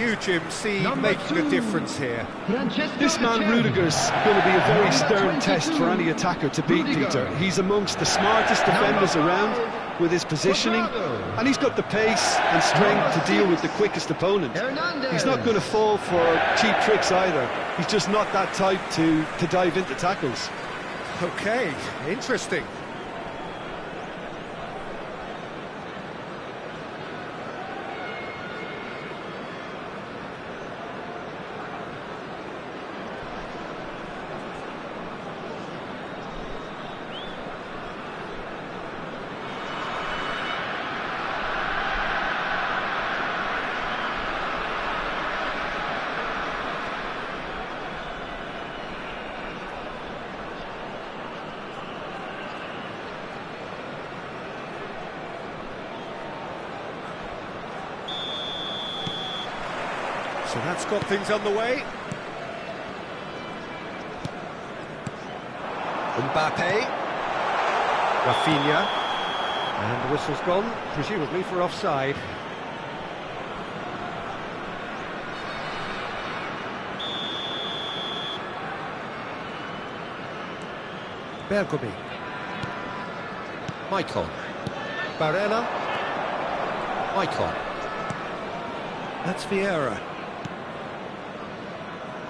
you, Jim, see making a difference here? This man Rudiger's going to be a very stern test for any attacker to beat, Peter. He's amongst the smartest defenders around with his positioning, and he's got the pace and strength to deal with the quickest opponent. He's not going to fall for cheap tricks either. He's just not that type to dive into tackles. Okay, interesting. So that's got things on the way. Mbappe. Rafinha. And the whistle's gone, presumably for offside. Bergomi. Michael. Barella. Michael. That's Vieira.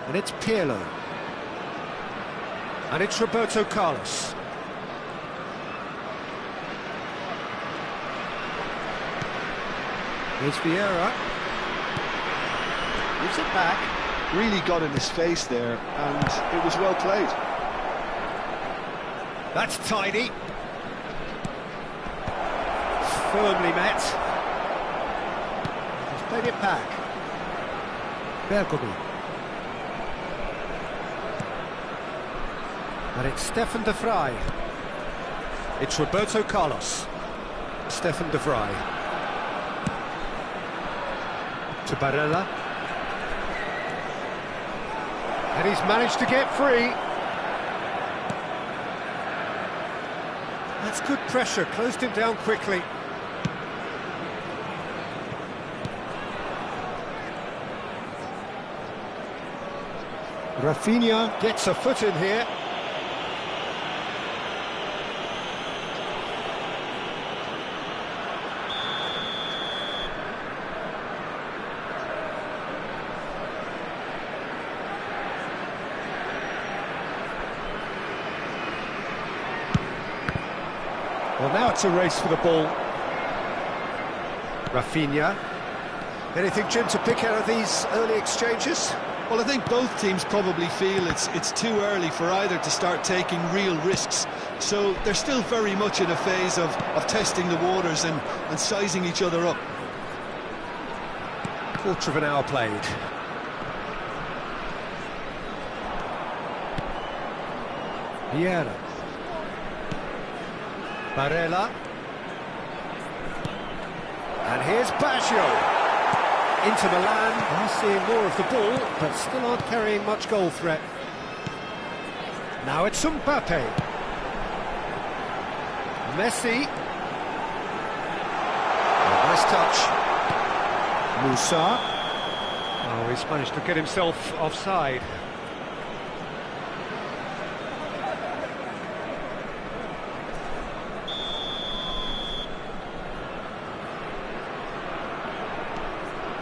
And it's Pirlo. And it's Roberto Carlos. Here's Vieira. Gives it back. Really got in his face there, and it was well played. That's tidy. Firmly met. He's played it back. Bergomi. And it's Stefan de Vrij. It's Roberto Carlos. Stefan de Vrij. To Barella. And he's managed to get free. That's good pressure, closed him down quickly. Rafinha gets a foot in here. Well, now it's a race for the ball. Rafinha. Anything, Jim, to pick out of these early exchanges? Well, I think both teams probably feel it's too early for either to start taking real risks. So they're still very much in a phase of testing the waters and sizing each other up. Quarter of an hour played. Vieira. Barella. And here's Baggio. Inter Milan are seeing more of the ball, but still aren't carrying much goal threat. Now it's Mbappe. Messi. Nice touch. Musa. Oh, he's managed to get himself offside.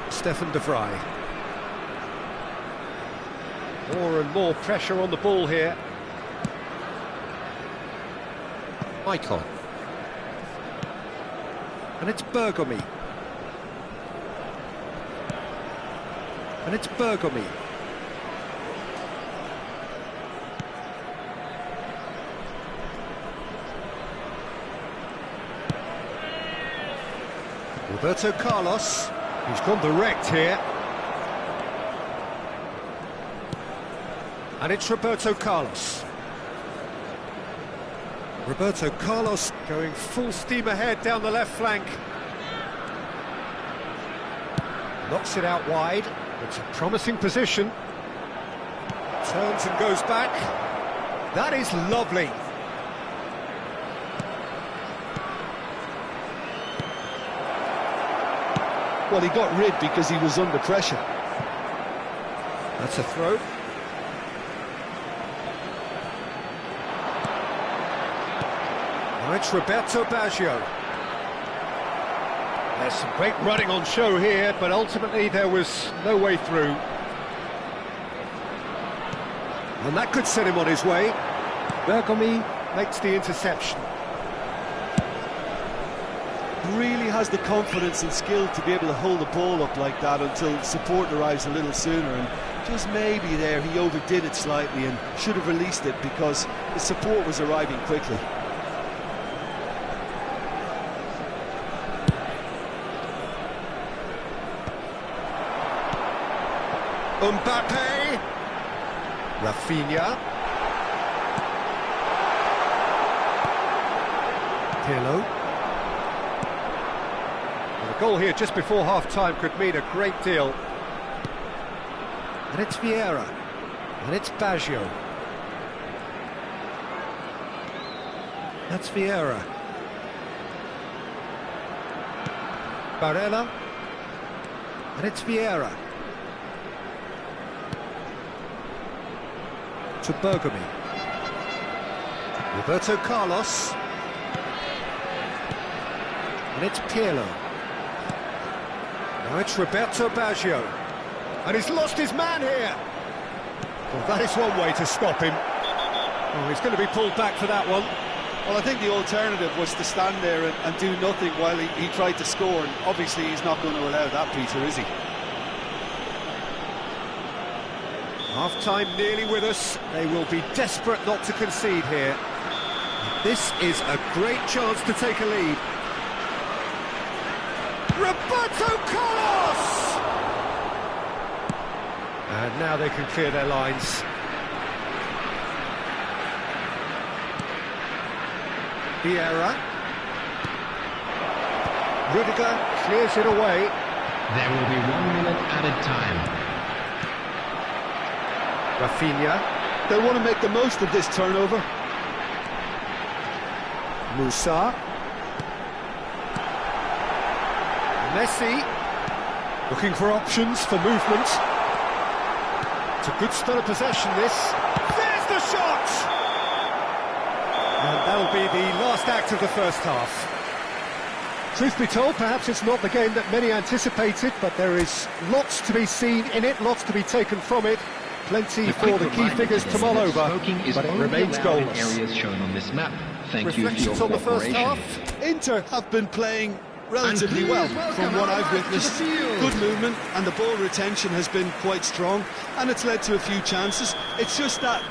Stefan de Vrij. More and more pressure on the ball here. Michael. And it's Bergomi. And it's Bergomi. Roberto Carlos. He's gone direct here. And it's Roberto Carlos. Roberto Carlos going full steam ahead down the left flank. Knocks it out wide. It's a promising position. Turns and goes back. That is lovely. Well, he got rid because he was under pressure. That's a throw. Now it's Roberto Baggio. There's some great running on show here, but ultimately there was no way through. And that could set him on his way. Bergomi makes the interception. Really has the confidence and skill to be able to hold the ball up like that until support arrives a little sooner, and just maybe there he overdid it slightly and should have released it because the support was arriving quickly. Mbappe, Rafinha, Pirlo. The goal here just before half-time could mean a great deal. And it's Vieira, and it's Baggio. That's Vieira. Barella, and it's Vieira. To Bergomi. Roberto Carlos. And it's Pirlo. Now it's Roberto Baggio. And he's lost his man here. Well, that is one way to stop him. Oh, he's going to be pulled back for that one. Well, I think the alternative was to stand there and do nothing while he tried to score, and obviously he's not going to allow that, Peter, is he? Half-time nearly with us. They will be desperate not to concede here. This is a great chance to take a lead. Roberto Carlos! And now they can clear their lines. Vieira. Rudiger clears it away. There will be 1 minute added time. Rafinha. They want to make the most of this turnover. Musa. Messi. Looking for options for movement. It's a good spell of possession, this. There's the shot! And that'll be the last act of the first half. Truth be told, perhaps it's not the game that many anticipated, but there is lots to be seen in it, lots to be taken from it. Plenty for the key figures to mull over, but it remains goalless. Areas shown on this map. Thank you for your Reflections on the first half. Inter have been playing relatively well from what I've witnessed. Good movement, and the ball retention has been quite strong, and it's led to a few chances. It's just that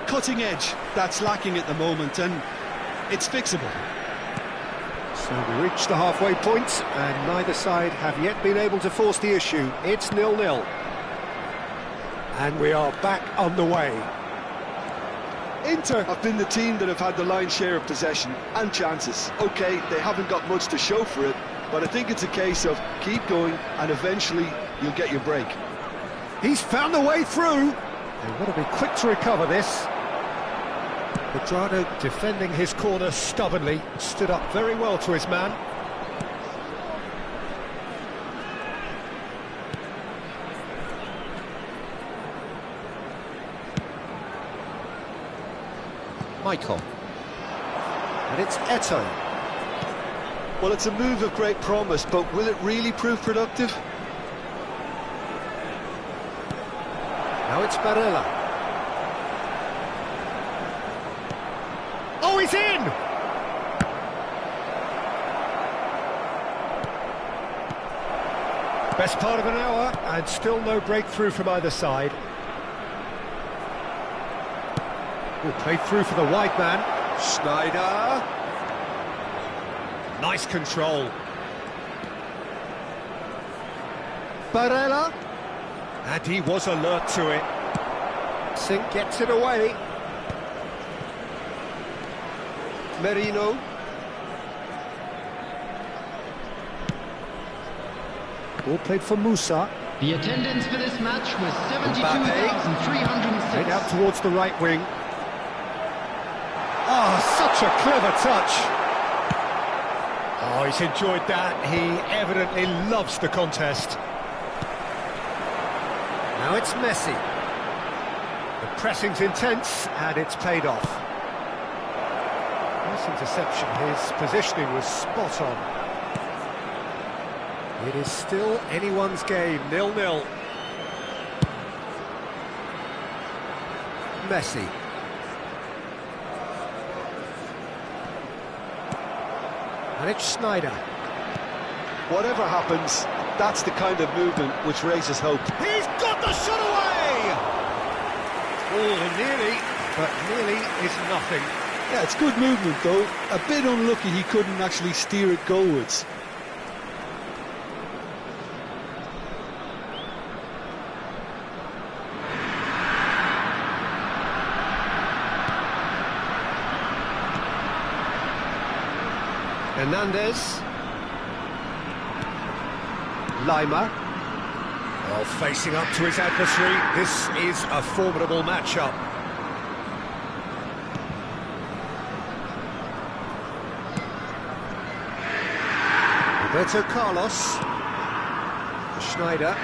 cutting edge that's lacking at the moment, and it's fixable. So we reach the halfway point, and neither side have yet been able to force the issue. It's 0-0. And we are back on the way. Inter have been the team that have had the lion's share of possession and chances. OK, they haven't got much to show for it, but I think it's a case of keep going and eventually you'll get your break. He's found a way through. They've got to be quick to recover this. Cuadrado defending his corner stubbornly, stood up very well to his man. Michael. And it's Eto'o. Well, it's a move of great promise, but will it really prove productive? Now it's Barella. Oh, he's in! Best part of an hour, and still no breakthrough from either side. Played through for the wide man. Schneider. Nice control. Barella. And he was alert to it. Sink gets it away. Merino. Ball played for Musa. The attendance for this match was 72,306. Played out towards the right wing. Oh, such a clever touch. Oh, he's enjoyed that. He evidently loves the contest. Now it's Messi. The pressing's intense, and it's paid off. Nice interception. His positioning was spot on. It is still anyone's game, 0-0. Messi. And it's Schneider. Whatever happens, that's the kind of movement which raises hope. He's got the shot away! Oh, nearly, but nearly is nothing. Yeah, it's good movement though. A bit unlucky he couldn't actually steer it goalwards. Hernandez. Lima. Well, facing up to his adversary, this is a formidable matchup. Roberto Carlos. Schneider.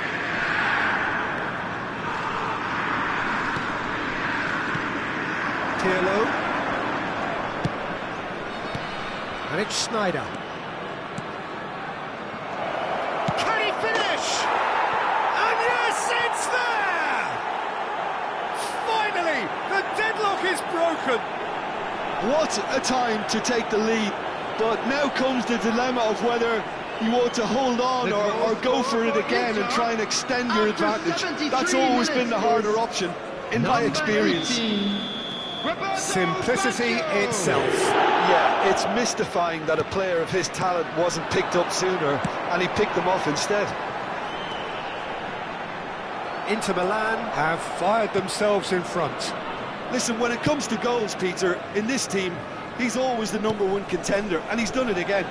Pirlo. And it's Schneider. Can he finish? And yes, it's there! Finally, the deadlock is broken. What a time to take the lead. But now comes the dilemma of whether you want to hold on or go for it again and try and extend your advantage. That's always been the harder option, in my experience. Simplicity itself. Yeah, it's mystifying that a player of his talent wasn't picked up sooner, and he picked them off instead. Inter Milan have fired themselves in front. Listen, when it comes to goals, Peter, in this team, he's always the #1 contender, and he's done it again.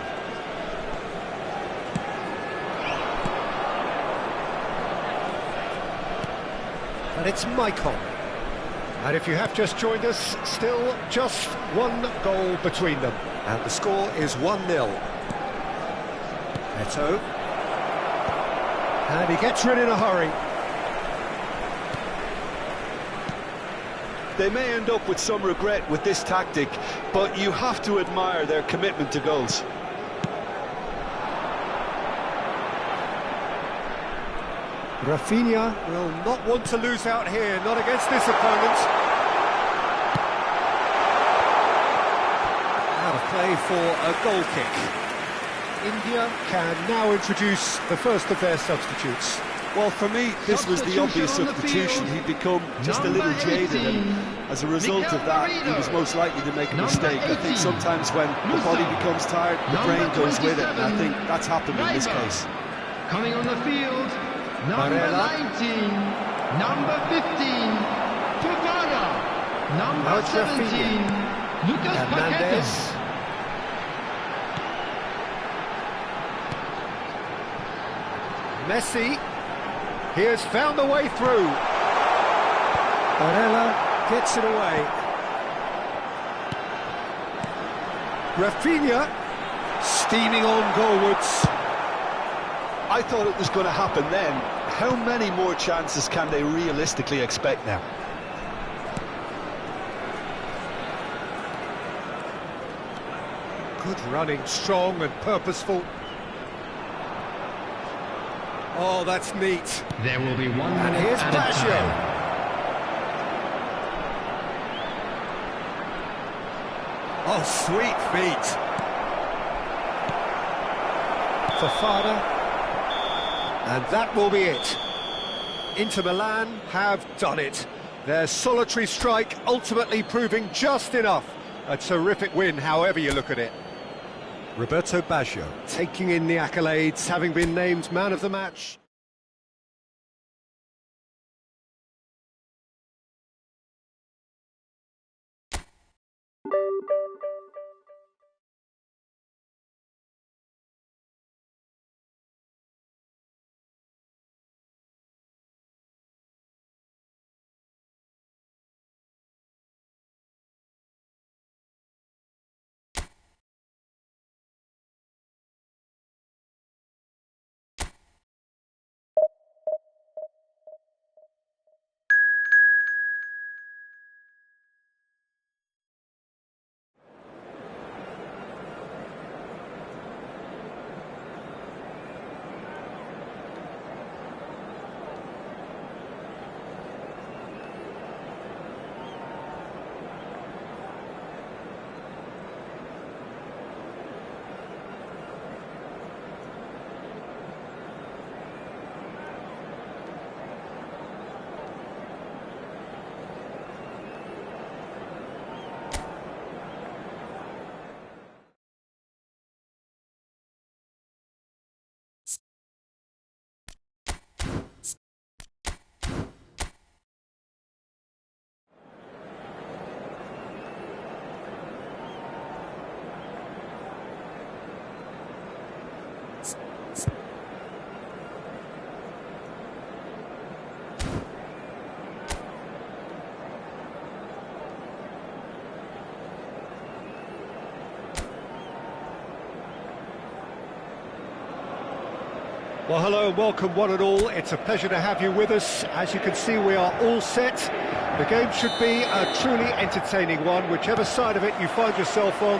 And it's Maicon. And if you have just joined us, still just one goal between them. And the score is 1-0. Eto'o. And he gets rid in a hurry. They may end up with some regret with this tactic, but you have to admire their commitment to goals. Rafinha will not want to lose out here, not against this opponent. Out of play for a goal kick. India can now introduce the first of their substitutes. Well, for me, this was the obvious substitution. He'd become just a little jaded, and as a result of that, he was most likely to make a mistake. I think sometimes when the body becomes tired, the brain goes with it, and I think that's happened in this case. Coming on the field, number 19, number 15, Pavard, number 17, Lucas Paqueta. Messi, he has found the way through. Barella gets it away. Rafinha, steaming on goalwards. I thought it was going to happen then. How many more chances can they realistically expect now? Good running, strong and purposeful. Oh, that's neat. There will be one. And here's Baggio. Oh, sweet feet. Fofana. And that will be it. Inter Milan have done it. Their solitary strike ultimately proving just enough. A terrific win, however you look at it. Roberto Baggio taking in the accolades, having been named man of the match. Well, hello and welcome one and all. It's a pleasure to have you with us. As you can see, we are all set. The game should be a truly entertaining one, whichever side of it you find yourself on.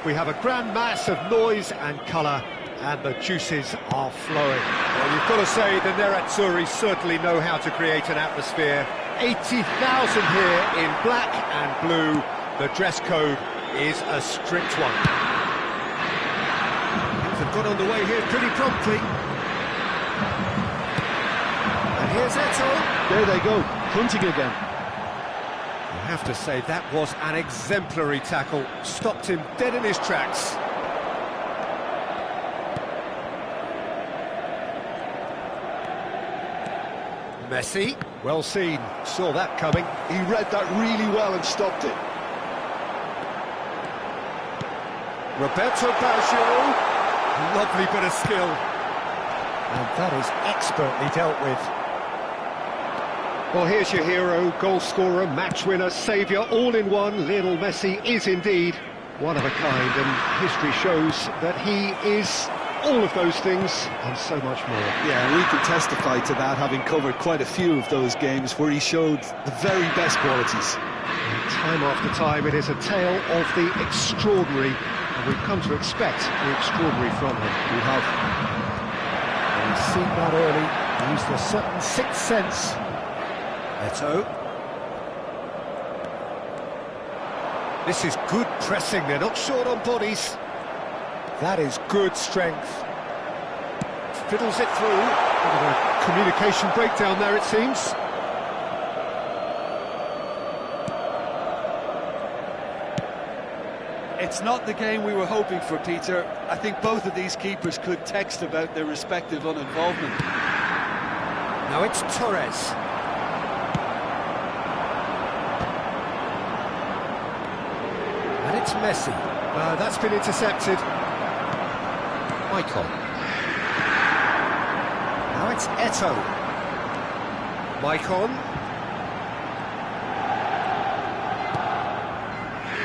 We have a grand mass of noise and colour, and the juices are flowing. Well, you've got to say the Nerazzurri certainly know how to create an atmosphere. 80,000 here in black and blue. The dress code is a strict one. Things have got underway here pretty promptly. And here's Eto'o. There they go, hunting again. I have to say, that was an exemplary tackle. Stopped him dead in his tracks. Messi, well seen, saw that coming. He read that really well and stopped it. Roberto Baggio, lovely bit of skill. And that is expertly dealt with. Well, here's your hero, goal scorer, match winner, saviour, all in one. Lionel Messi is indeed one of a kind, and history shows that he is all of those things and so much more. Yeah, we can testify to that, having covered quite a few of those games where he showed the very best qualities. And time after time, it is a tale of the extraordinary, and we've come to expect the extraordinary from him. We have. And we've seen that early, used a certain sixth sense. Eto'o. This is good pressing, they're not short on bodies. That is good strength. Fiddles it through. Bit of a communication breakdown there, it seems. It's not the game we were hoping for, Peter. I think both of these keepers could text about their respective uninvolvement. Now it's Torres. And it's Messi. That's been intercepted. Maicon. Now it's Eto'o. Maicon.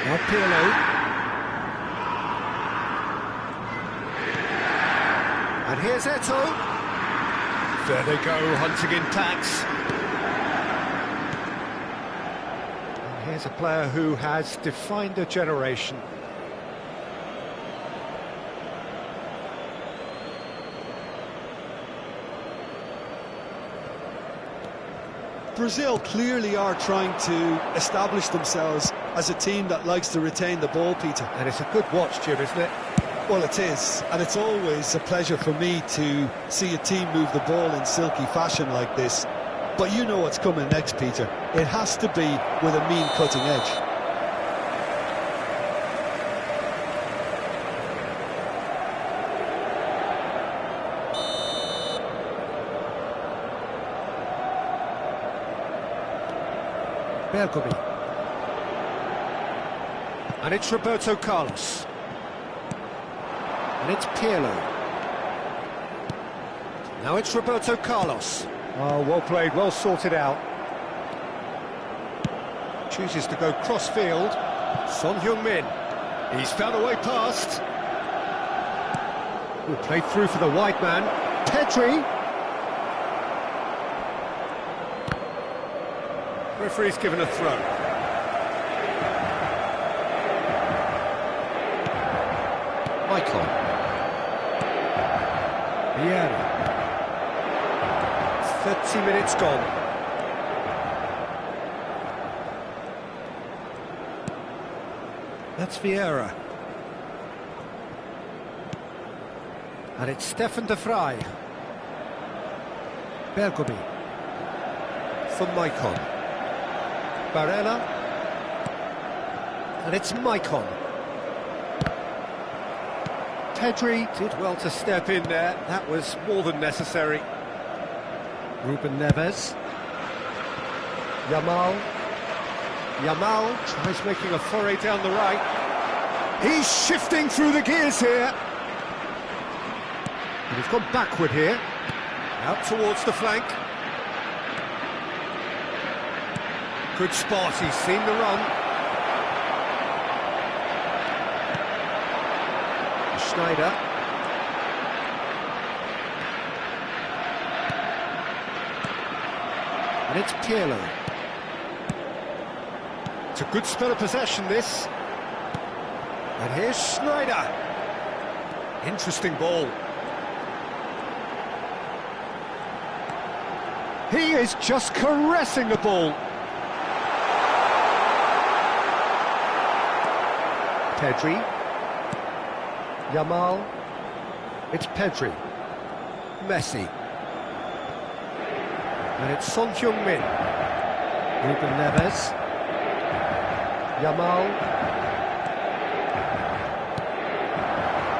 Now Pirlo. And here's Eto'o. There they go, hunting in packs. And here's a player who has defined a generation. Brazil clearly are trying to establish themselves as a team that likes to retain the ball, Peter. And it's a good watch, Jim, isn't it? Well, it is, and it's always a pleasure for me to see a team move the ball in silky fashion like this. But you know what's coming next, Peter. It has to be with a mean cutting edge. Bergomi. And it's Roberto Carlos. And it's Pirlo. Now it's Roberto Carlos. Oh, well played, well sorted out. Chooses to go cross-field. Son Heung-min. He's found a way past. Ooh, played through for the wide man. Pedri. Referee's given a throw. Maicon. Vieira. 30 minutes gone. That's Vieira. And it's Stefan de Vrij. Bergomi. For Maicon. Barella. And it's Maicon. Pedri did well to step in there. That was more than necessary. Ruben Neves. Yamal. Yamal tries making a foray down the right. He's shifting through the gears here. And he's gone backward here. Out towards the flank. Good spot, he's seen the run. Schneider. And it's Pirlo. It's a good spell of possession, this. And here's Schneider. Interesting ball. He is just caressing the ball. Pedri. Yamal. It's Pedri. Messi. And it's Son Heung-min. Ruben Neves. Yamal.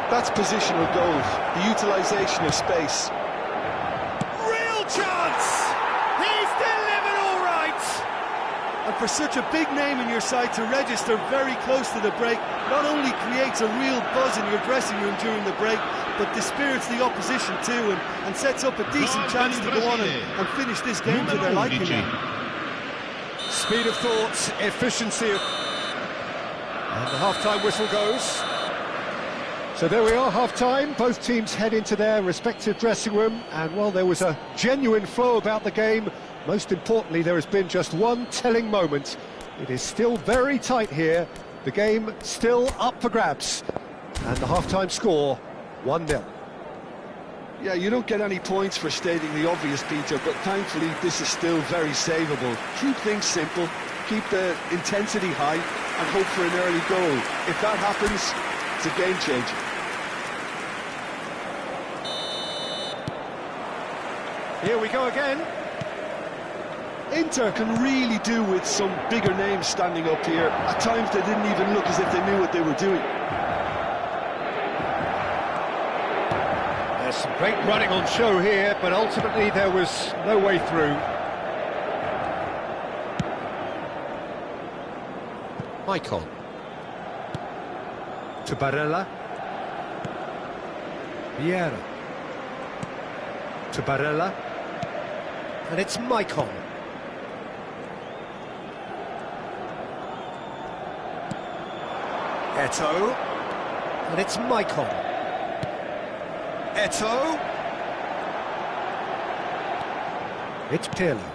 That's positional goals, the utilisation of space. Real chance! He's delivered all right! And for such a big name in your side to register very close to the break, not only creates a real buzz in your dressing room during the break, but dispirits the opposition too, and sets up a decent chance to go on and finish this game to their liking. Speed of thought, efficiency of... And the half-time whistle goes. So there we are, half-time. Both teams head into their respective dressing room, and while there was a genuine flow about the game, most importantly, there has been just one telling moment. It is still very tight here. The game still up for grabs. And the half-time score, 1-0. Yeah, you don't get any points for stating the obvious, Peter, but thankfully this is still very savable. Keep things simple, keep the intensity high, and hope for an early goal. If that happens, it's a game changer. Here we go again. Inter can really do with some bigger names standing up here. At times they didn't even look as if they knew what they were doing. There's some great running on show here, but ultimately there was no way through. Maicon. To Barella. Vieira. To Barella. And it's Maicon. Eto'o. And it's Maicon. Eto'o. It's Pirlo.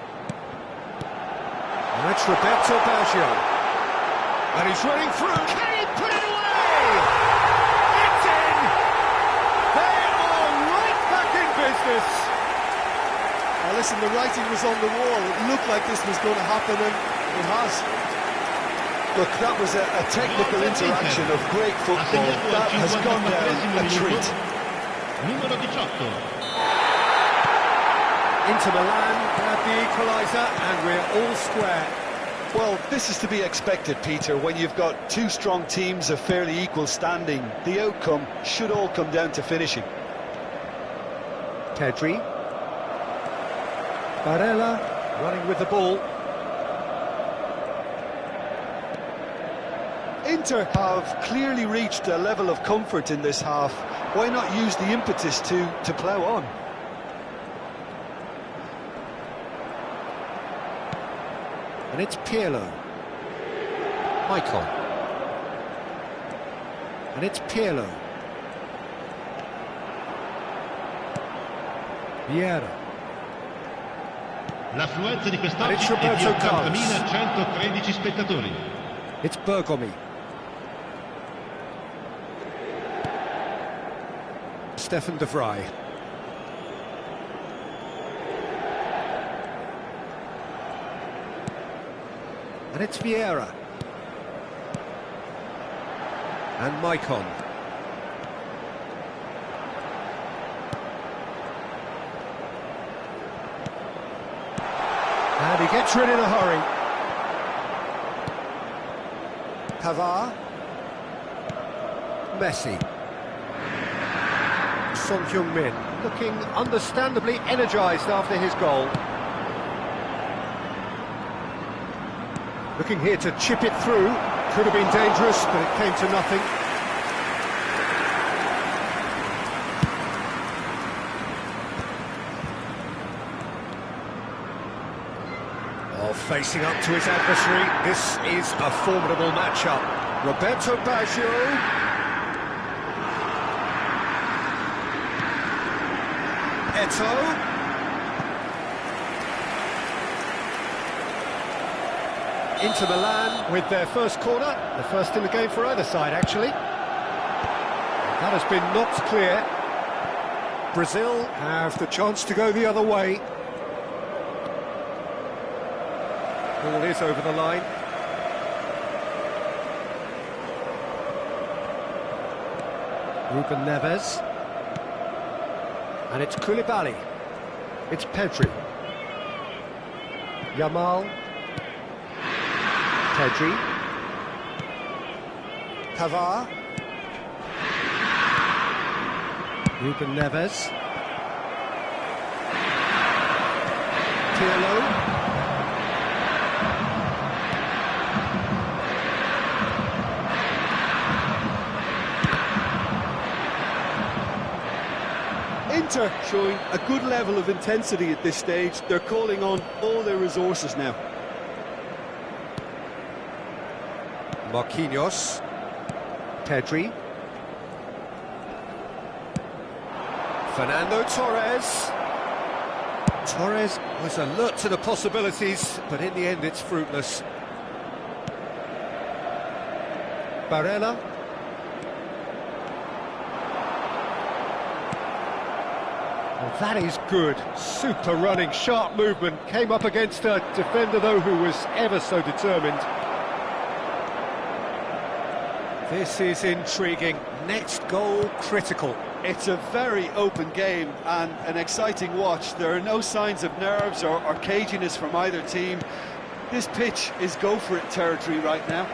And that's Roberto Baggio. And he's running through. Can he put it away? It's in! They are right back in business. Now listen, the writing was on the wall. It looked like this was going to happen, and it has. Look, that was a technical interaction of great football. That has gone down a treat. Numero 18. Inter Milan have the equaliser, and we're all square. Well, this is to be expected, Peter. When you've got two strong teams of fairly equal standing, the outcome should all come down to finishing. Pedri. Barella running with the ball. Inter have clearly reached a level of comfort in this half. Why not use the impetus to plough on? And it's Pirlo. Maicon. And it's Pirlo. Vieira. L'affluenza di And quest'oggi it's è di Roberto Carlos. 80.113 spettatori. It's Bergomi. Stefan de Vrij. And it's Vieira. And Maicon. And he gets rid in a hurry. Pavard. Messi. Son Heung-min looking understandably energised after his goal. Looking here to chip it through. Could have been dangerous, but it came to nothing. Oh, facing up to his adversary, this is a formidable matchup. Roberto Baggio. Eto'o. Inter Milan with their first corner, the first in the game for either side, actually. That has been knocked clear. Brazil have the chance to go the other way. Ball is over the line. Ruben Neves. And it's Koulibaly. It's Pedri. Yamal. Pedri. Pavard. Ruben Neves. Pirlo. Inter showing a good level of intensity at this stage. They're calling on all their resources now. Marquinhos. Pedri. Fernando Torres. Torres was alert to the possibilities, but in the end it's fruitless. Barella. Well, that is good. Super running, sharp movement. Came up against a defender, though, who was ever so determined. This is intriguing. Next goal, critical. It's a very open game and an exciting watch. There are no signs of nerves or caginess from either team. This pitch is go-for-it territory right now.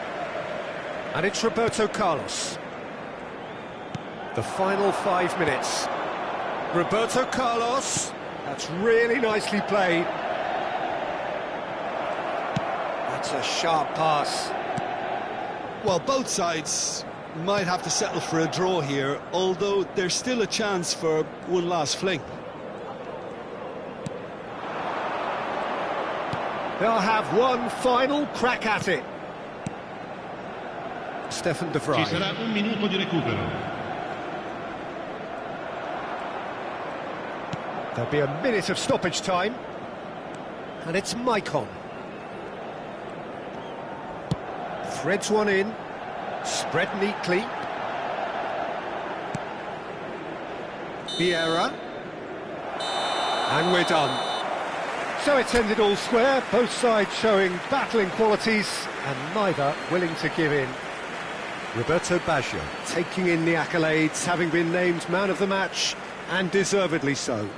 And it's Roberto Carlos. The final 5 minutes. Roberto Carlos. That's really nicely played. That's a sharp pass. Well, both sides might have to settle for a draw here, although there's still a chance for one last fling. They'll have one final crack at it. Stefan de Vrij. Ci sarà un minuto di recupero. There'll be a minute of stoppage time. And it's Maicon. Threads one in. Spread neatly. Vieira. And we're done. So it's ended all square, both sides showing battling qualities and neither willing to give in. Roberto Baggio taking in the accolades, having been named man of the match, and deservedly so.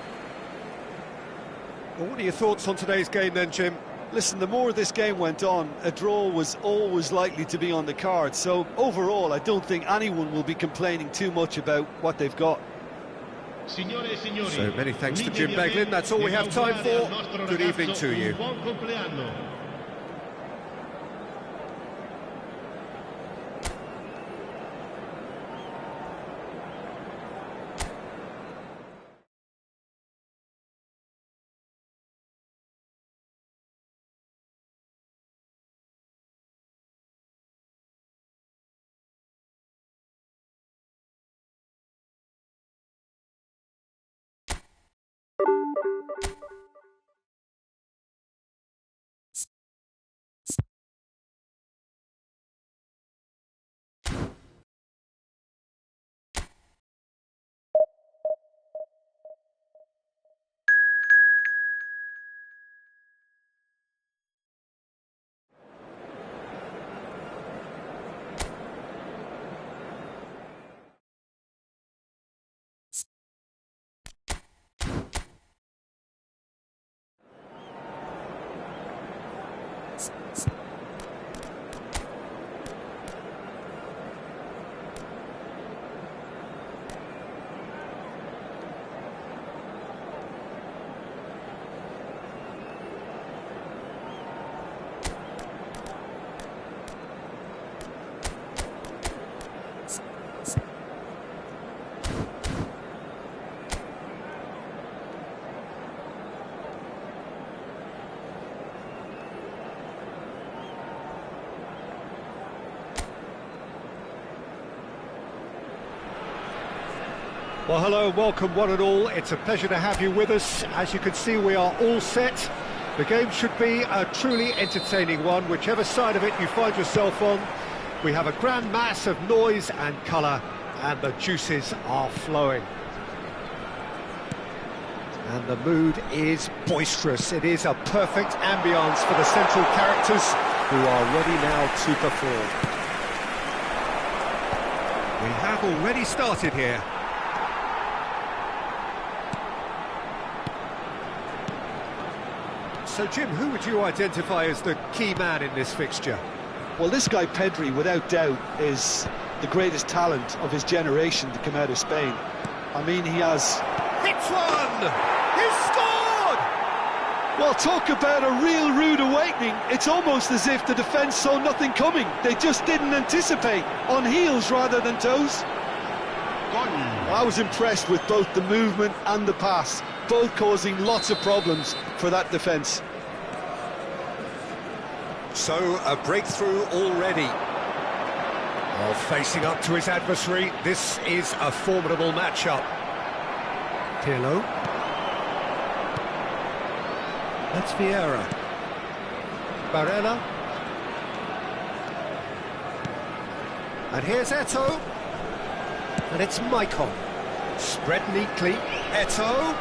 Well, what are your thoughts on today's game then, Jim? Listen, the more this game went on, a draw was always likely to be on the card. So overall, I don't think anyone will be complaining too much about what they've got. So many thanks to Jim Beglin. That's all we have time for. Good evening to you. Well, hello and welcome one and all. It's a pleasure to have you with us. As you can see, we are all set. The game should be a truly entertaining one, whichever side of it you find yourself on. We have a grand mass of noise and colour, and the juices are flowing. And the mood is boisterous. It is a perfect ambience for the central characters who are ready now to perform. We have already started here. So, Jim, who would you identify as the key man in this fixture? Well, this guy Pedri, without doubt, is the greatest talent of his generation to come out of Spain. I mean, he has... Hits one! He's scored! Well, talk about a real rude awakening. It's almost as if the defence saw nothing coming. They just didn't anticipate, on heels rather than toes. I was impressed with both the movement and the pass, both causing lots of problems for that defence. So, a breakthrough already. Oh, facing up to his adversary, this is a formidable matchup. Pirlo. That's Vieira. Barella. And here's Eto'o. And it's Maicon. Spread neatly. Eto'o.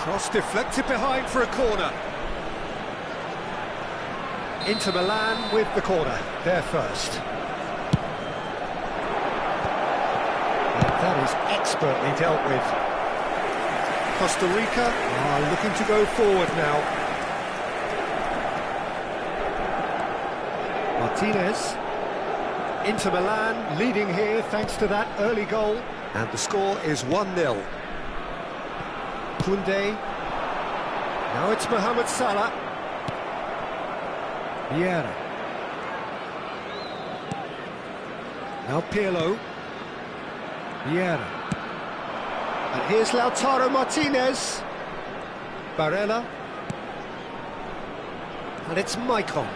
Cross deflected behind for a corner. Inter Milan with the corner, there first. And that is expertly dealt with. Costa Rica are looking to go forward now. Martinez. Inter Milan leading here thanks to that early goal. And the score is 1-0. Koundé. Now it's Mohamed Salah. Vieira. Now Pirlo. Vieira. And here's Lautaro Martinez. Barella. And it's Maicon.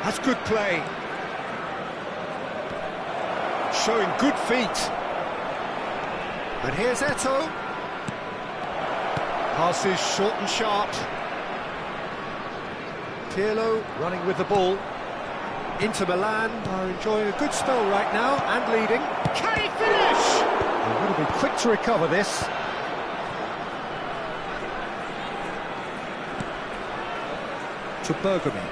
That's good play. Showing good feet. And here's Eto'o. Passes short and sharp. Pirlo running with the ball. Inter Milan are enjoying a good spell right now and leading. Can he finish? They're going to be quick to recover this. To Bergami.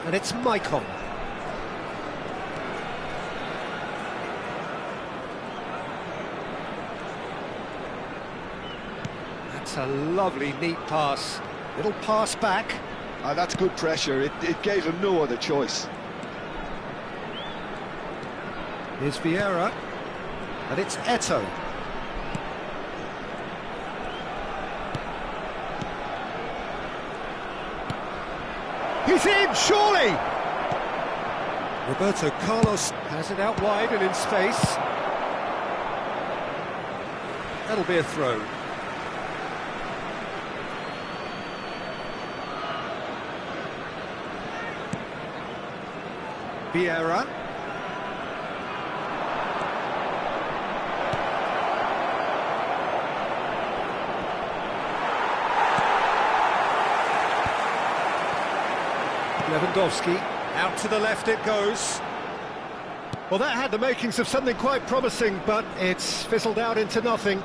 And it's Maicon. That's a lovely, neat pass. Little pass back. That's good pressure. It gave him no other choice. Here's Vieira. And it's Eto'o. He's in, surely! Roberto Carlos has it out wide and in space. That'll be a throw. Vieira. Lewandowski, out to the left it goes. Well, that had the makings of something quite promising, but it's fizzled out into nothing.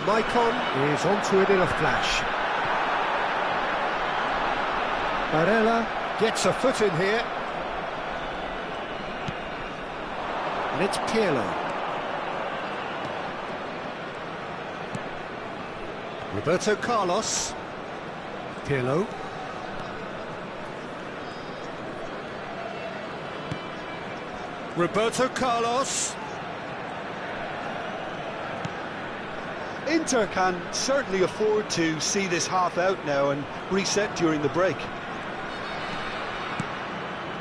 Maicon is onto it in a flash. Barella gets a foot in here. And it's Pirlo. Roberto Carlos. Pirlo. Roberto Carlos. Inter can certainly afford to see this half out now and reset during the break.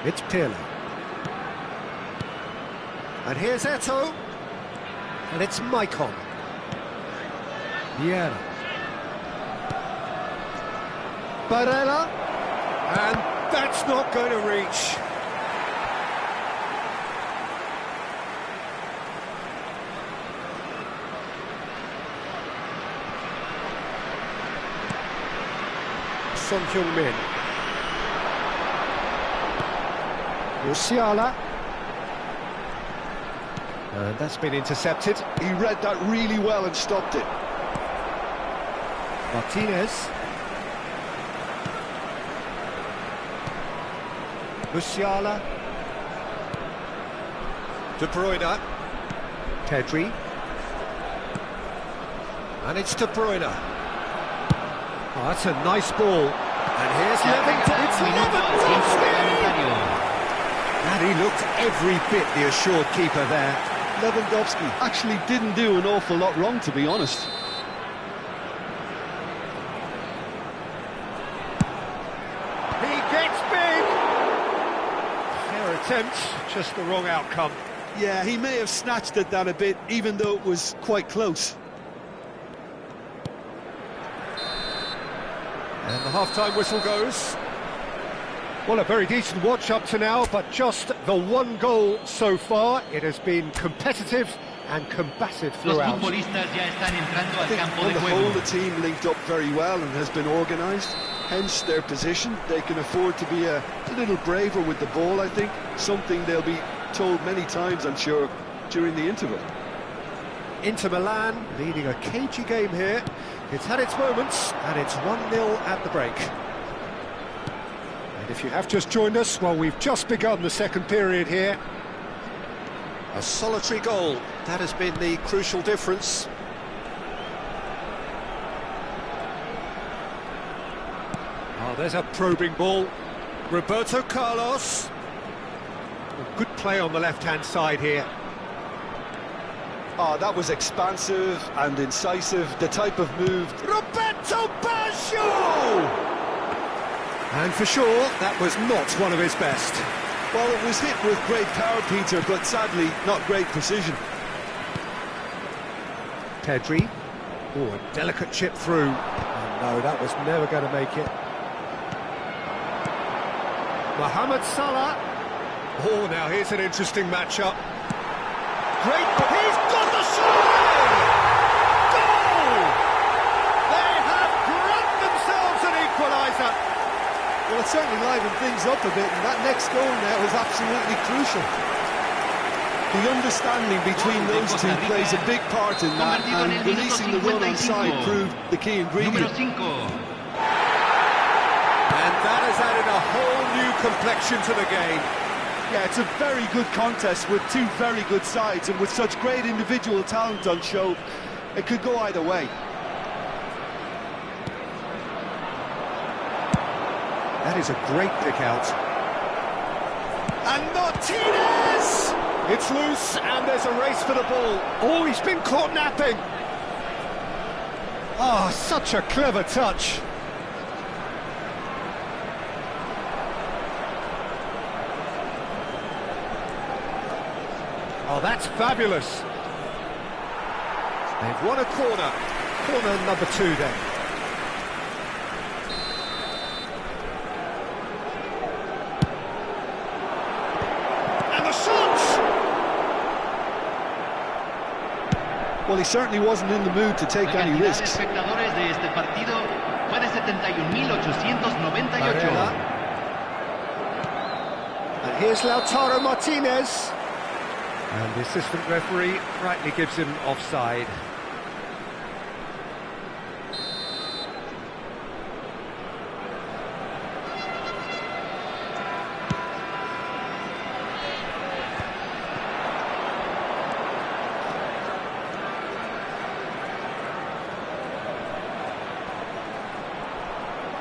It's Pirlo. And here's Eto'o. And it's Maicon. Vieira. Barella, and that's not going to reach. Son Heung-min. Musiala. And that's been intercepted. He read that really well and stopped it. Martinez. Musiala. De Bruyne. Pedri. And it's De Bruyne. Oh, that's a nice ball. And here's Lewandowski. It's Lewandowski! And he looked every bit the assured keeper there. Lewandowski actually didn't do an awful lot wrong, to be honest. He gets big! Fair attempt, just the wrong outcome. Yeah, he may have snatched at that a bit, even though it was quite close. And the half-time whistle goes. Well, a very decent watch up to now, but just the one goal so far. It has been competitive and combative throughout. I think on the whole, the team linked up very well and has been organised. Hence their position. They can afford to be a little braver with the ball, I think. Something they'll be told many times, I'm sure, during the interval. Inter Milan leading a cagey game here. It's had its moments, and it's 1-0 at the break. And if you have just joined us, well, we've just begun the second period here. A solitary goal, that has been the crucial difference. Oh, there's a probing ball. Roberto Carlos. Good play on the left-hand side here. Oh, that was expansive and incisive, the type of move. Roberto Baggio! And for sure, that was not one of his best. Well, it was hit with great power, Peter, but sadly, not great precision. Pedri. Oh, a delicate chip through. Oh, no, that was never going to make it. Mohamed Salah. Oh, now here's an interesting matchup. Great, he's got the shot! Goal! They have grabbed themselves an equaliser. Well, it certainly livened things up a bit, and that next goal now is absolutely crucial. The understanding between those two plays a big part in that, and releasing the run on side proved the key ingredient. And that has added a whole new complexion to the game. Yeah, it's a very good contest with two very good sides, and with such great individual talent on show, it could go either way. That is a great pick out. And Martinez! It's loose, and there's a race for the ball. Oh, he's been caught napping. Oh, such a clever touch. Oh, that's fabulous. They've won a corner. Corner number 2 then. And the shot! Well, he certainly wasn't in the mood to take any risks. And here's Lautaro Martinez. And the assistant referee rightly gives him offside.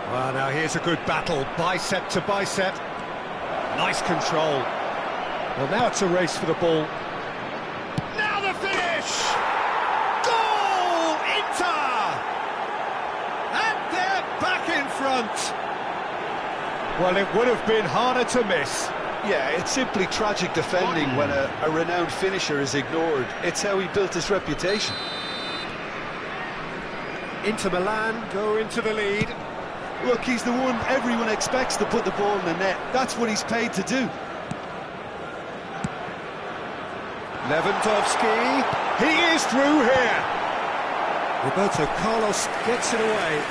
Well, now here's a good battle, bicep to bicep. Nice control. Well, now it's a race for the ball. Now the finish! Goal! Inter! And they're back in front. Well, it would have been harder to miss. Yeah, it's simply tragic defending when a renowned finisher is ignored. It's how he built his reputation. Inter Milan go into the lead. Look, he's the one everyone expects to put the ball in the net. That's what he's paid to do. Lewandowski, he is through here. Roberto Carlos gets it away.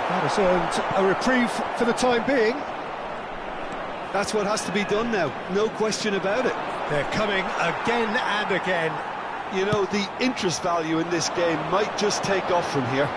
That has earned a reprieve for the time being. That's what has to be done now, no question about it. They're coming again and again. You know, the interest value in this game might just take off from here.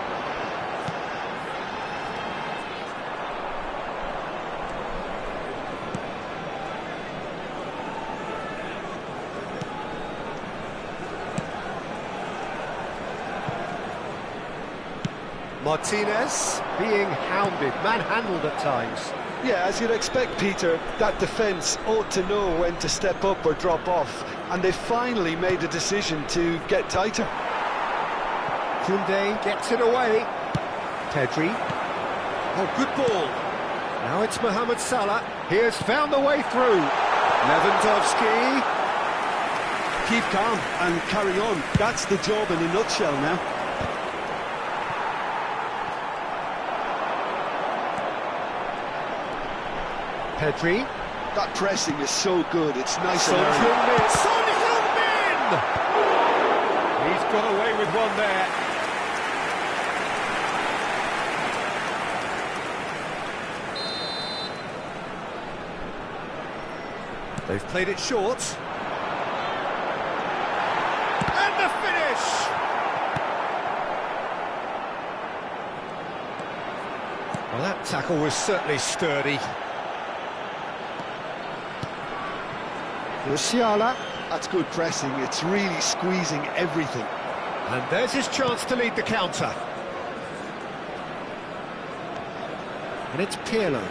Martinez being hounded, manhandled at times. Yeah, as you'd expect, Peter, that defence ought to know when to step up or drop off, and they finally made a decision to get tighter. Koundé gets it away. Pedri. Oh, good ball. Now it's Mohamed Salah. He has found the way through. Lewandowski. Keep calm and carry on. That's the job in a nutshell now. Pedri. That pressing is so good, it's nice and Son early. Heung-min. Son Heung-min! He's got away with one there. They've played it short. And the finish! Well, that tackle was certainly sturdy. Musiala. That's good pressing, it's really squeezing everything. And there's his chance to lead the counter. And it's Pirlo.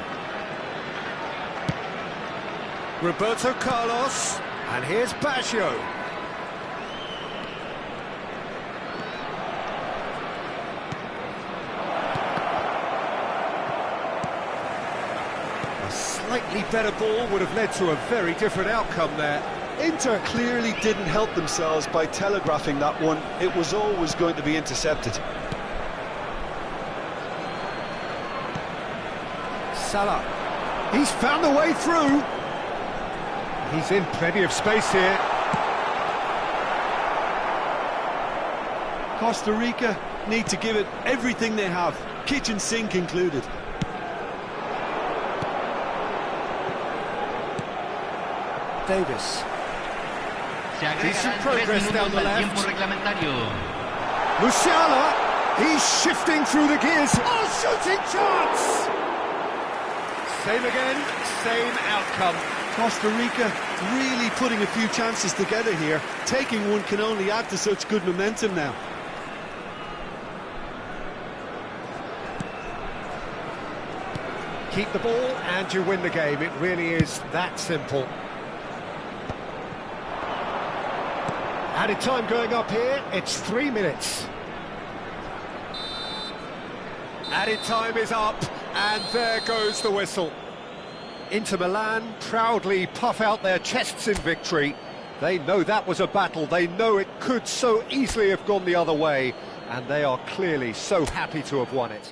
Roberto Carlos. And here's Baggio. A slightly better ball would have led to a very different outcome there. Inter clearly didn't help themselves by telegraphing that one. It was always going to be intercepted. Salah. He's found the way through. He's in plenty of space here. Costa Rica need to give it everything they have, kitchen sink included. Davis. Decent progress down the left. Reglamentario. Musiala, he's shifting through the gears. Oh, shooting chance! Same again, same outcome. Costa Rica really putting a few chances together here. Taking one can only add to such good momentum now. Keep the ball and you win the game. It really is that simple. Added time going up here, it's 3 minutes. Added time is up, and there goes the whistle. Inter Milan proudly puff out their chests in victory. They know that was a battle, they know it could so easily have gone the other way, and they are clearly so happy to have won it.